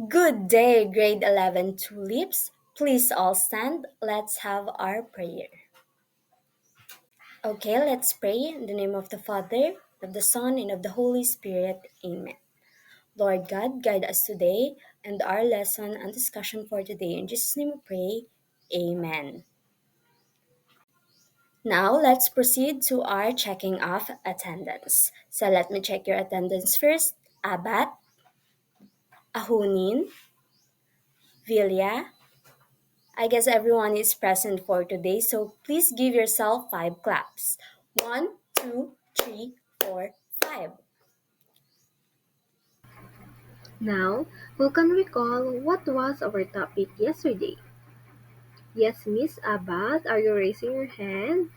Good day, grade 11 tulips. Please all stand. Let's have our prayer. Okay, let's pray in the name of the Father, of the Son, and of the Holy Spirit. Amen. Lord God, guide us today and our lesson and discussion for today. In Jesus' name we pray. Amen. Now let's proceed to our checking of attendance. So let me check your attendance first. Abat, Ahunin, Vilya, I guess everyone is present for today, so please give yourself five claps. One, two, three, four, five. Now, who can recall what was our topic yesterday? Yes, Miss Abad, are you raising your hand?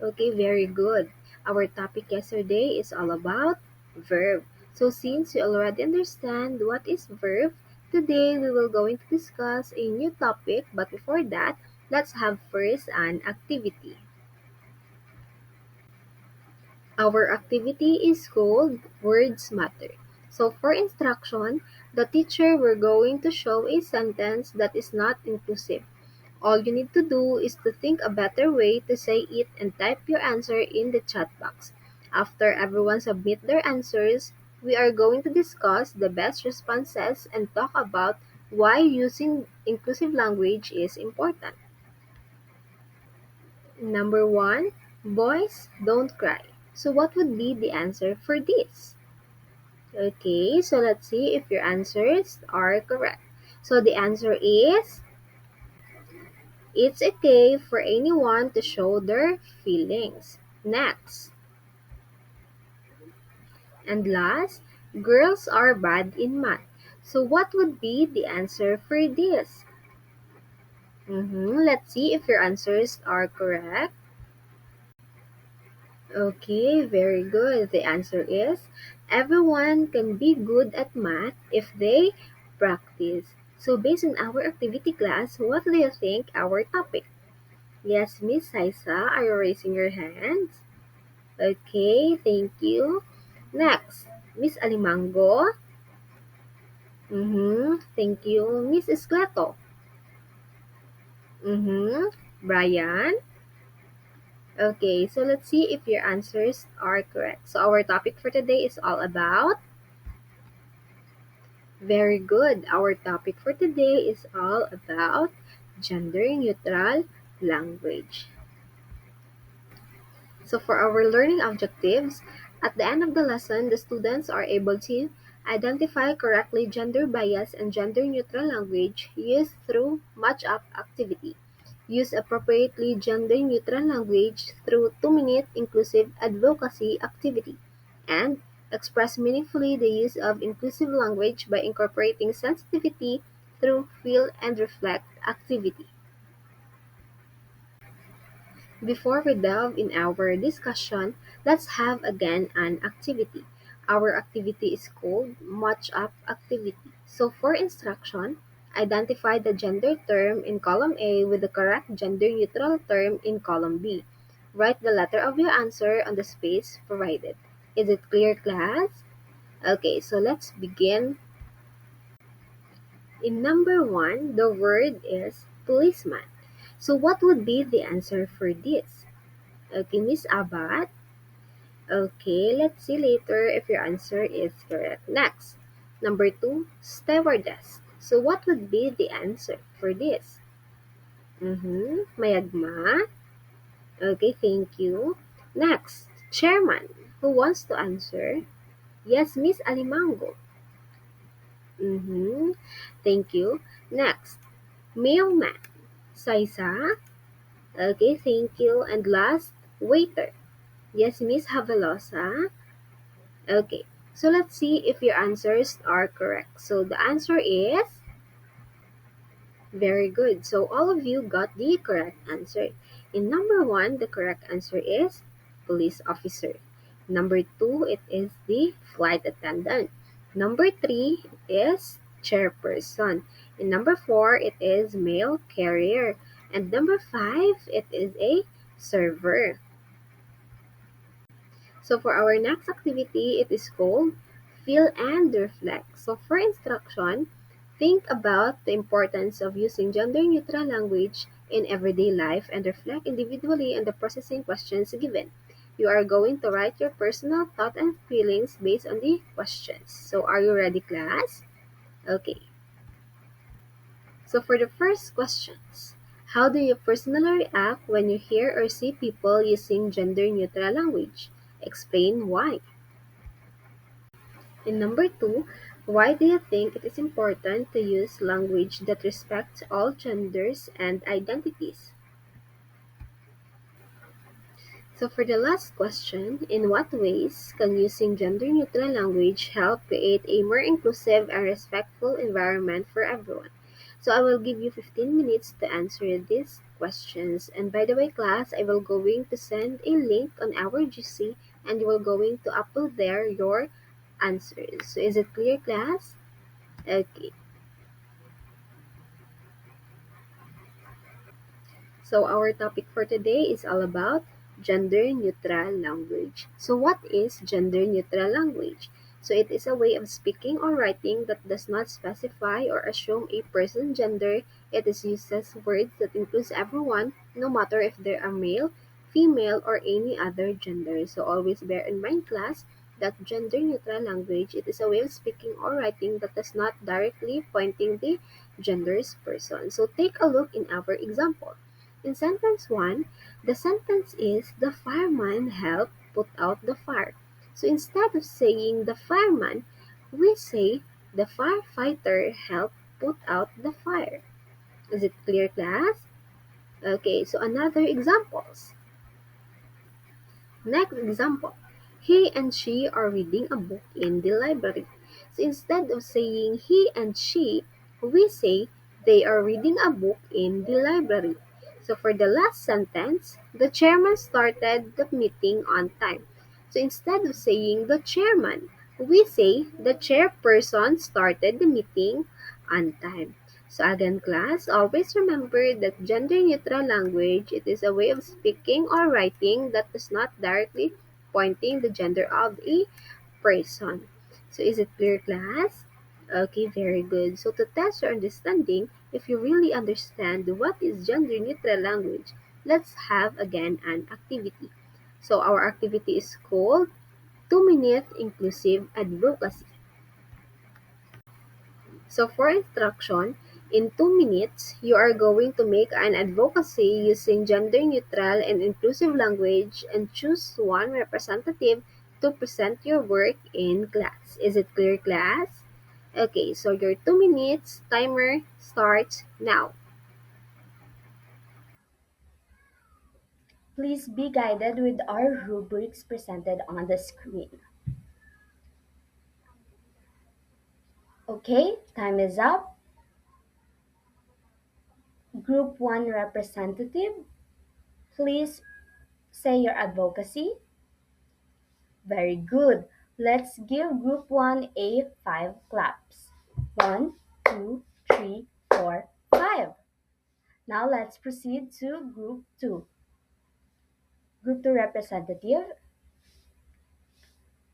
Okay, very good. Our topic yesterday is all about verb. So since you already understand what is verb, today we will going to discuss a new topic, but before that, let's have first an activity. Our activity is called Words Matter. So for instruction, the teacher we're going to show a sentence that is not inclusive. All you need to do is to think a better way to say it and type your answer in the chat box. After everyone submit their answers, we are going to discuss the best responses and talk about why using inclusive language is important. Number one, boys don't cry. So what would be the answer for this? Okay, so let's see if your answers are correct. So the answer is it's okay for anyone to show their feelings. Next. And last, girls are bad in math. So what would be the answer for this? Let's see if your answers are correct. Okay, very good. The answer is everyone can be good at math if they practice. So based on our activity class, what do you think our topic? Yes, Miss Saisa, are you raising your hands? Okay, thank you. Next, Miss Alimango. Thank you. Miss Escleto. Brian. Okay, so let's see if your answers are correct. So our topic for today is all about. Very good. Our topic for today is all about gender neutral language. So for our learning objectives, at the end of the lesson, the students are able to identify correctly gender bias and gender neutral language used through match-up activity. Use appropriately gender neutral language through 2-minute inclusive advocacy activity. And express meaningfully the use of inclusive language by incorporating sensitivity through feel and reflect activity. Before we delve in our discussion, let's have again an activity. Our activity is called Match Up Activity. So for instruction, identify the gender term in column A with the correct gender neutral term in column B. Write the letter of your answer on the space provided. Is it clear, class? Okay, so let's begin. In number one, the word is policeman. So what would be the answer for this? Okay, Miss Abad. Okay, let's see later if your answer is correct. Next, number two, stewardess. So what would be the answer for this? Mayagma. Okay, thank you. Next, chairman. Who wants to answer? Yes, Miss Alimango. Mm-hmm. Thank you. Next, mailman. Saisa. Okay, thank you. And last, waiter. Yes, Miss Havelosa. Okay, so let's see if your answers are correct. So the answer is very good. So all of you got the correct answer. In number one, the correct answer is police officer. Number two, it is the flight attendant. Number three is chairperson. And number four, it is mail carrier. And number five, it is a server. So for our next activity, it is called feel, and reflect. So, for instruction, think about the importance of using gender neutral language in everyday life and reflect individually on the processing questions given. You are going to write your personal thought and feelings based on the questions. So, are you ready, class? Okay. So, for the first questions, how do you personally react when you hear or see people using gender neutral language? Explain why. And number two, why do you think it is important to use language that respects all genders and identities? So for the last question, in what ways can using gender neutral language help create a more inclusive and respectful environment for everyone? So I will give you 15 minutes to answer these questions. And by the way, class, I will going to send a link on our GC and you will going to upload there your answers. So is it clear, class? Okay. So our topic for today is all about gender neutral language. So what is gender neutral language? So it is a way of speaking or writing that does not specify or assume a person's gender. It is uses words that includes everyone, no matter if they are male, female, or any other gender. So always bear in mind, class, that gender neutral language, it is a way of speaking or writing that does not directly pointing the gender's person. So take a look in our example. In sentence 1, the sentence is the fireman helped put out the fire. So instead of saying the fireman, we say the firefighter helped put out the fire. Is it clear, class? Okay, so another examples. Next example, he and she are reading a book in the library. So instead of saying he and she, we say they are reading a book in the library. So for the last sentence, the chairman started the meeting on time. So instead of saying the chairman, we say the chairperson started the meeting on time. So again, class, always remember that gender-neutral language, it is a way of speaking or writing that is not directly pointing the gender of a person. So is it clear, class? Okay, very good. So to test your understanding, if you really understand what is gender-neutral language, let's have again an activity. So our activity is called 2-minute inclusive advocacy. So for instruction, in 2 minutes, you are going to make an advocacy using gender-neutral and inclusive language and choose one representative to present your work in class. Is it clear, class? Okay, so your 2 minutes timer starts now. Please be guided with our rubrics presented on the screen. Okay, time is up. Group 1 representative, please say your advocacy. Very good. Let's give group 1 a 5 claps. One, 2, 3, 4, 5. Now let's proceed to group 2. Group 2 representative.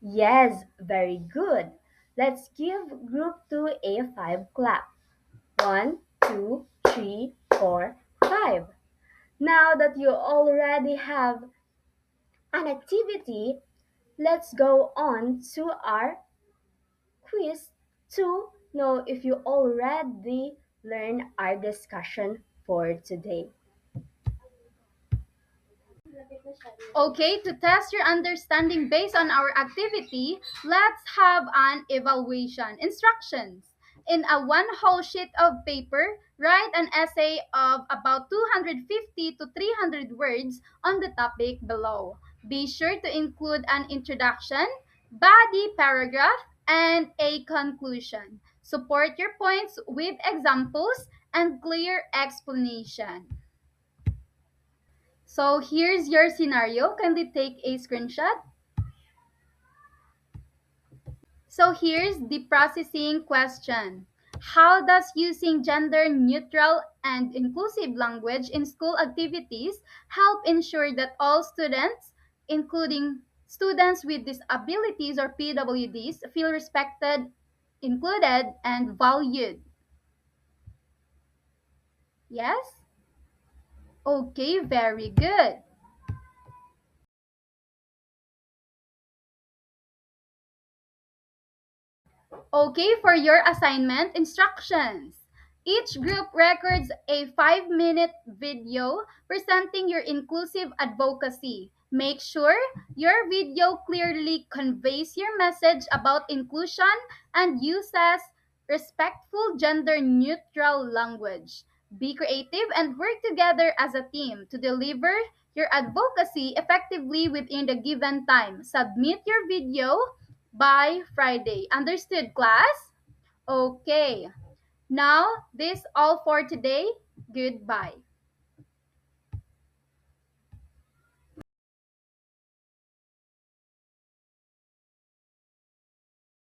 Yes, very good. Let's give group 2 a 5 clap. One, 2, 3, 4, 5. Now that you already have an activity, let's go on to our quiz to know if you already learned our discussion for today. Okay, to test your understanding based on our activity, let's have an evaluation. Instructions. In a one whole sheet of paper, write an essay of about 250 to 300 words on the topic below. Be sure to include an introduction, body paragraph, and a conclusion. Support your points with examples and clear explanation. So here's your scenario. Kindly take a screenshot. So here's the processing question. How does using gender neutral and inclusive language in school activities help ensure that all students, including Students with disabilities or PWDs feel respected, included, and valued. Yes? Okay, very good. Okay, for your assignment instructions. Each group records a 5-minute video presenting your inclusive advocacy. Make sure your video clearly conveys your message about inclusion and uses respectful gender neutral language. Be creative and work together as a team to deliver your advocacy effectively within the given time. Submit your video by Friday. Understood, class? Okay. Now, this all for today. Goodbye.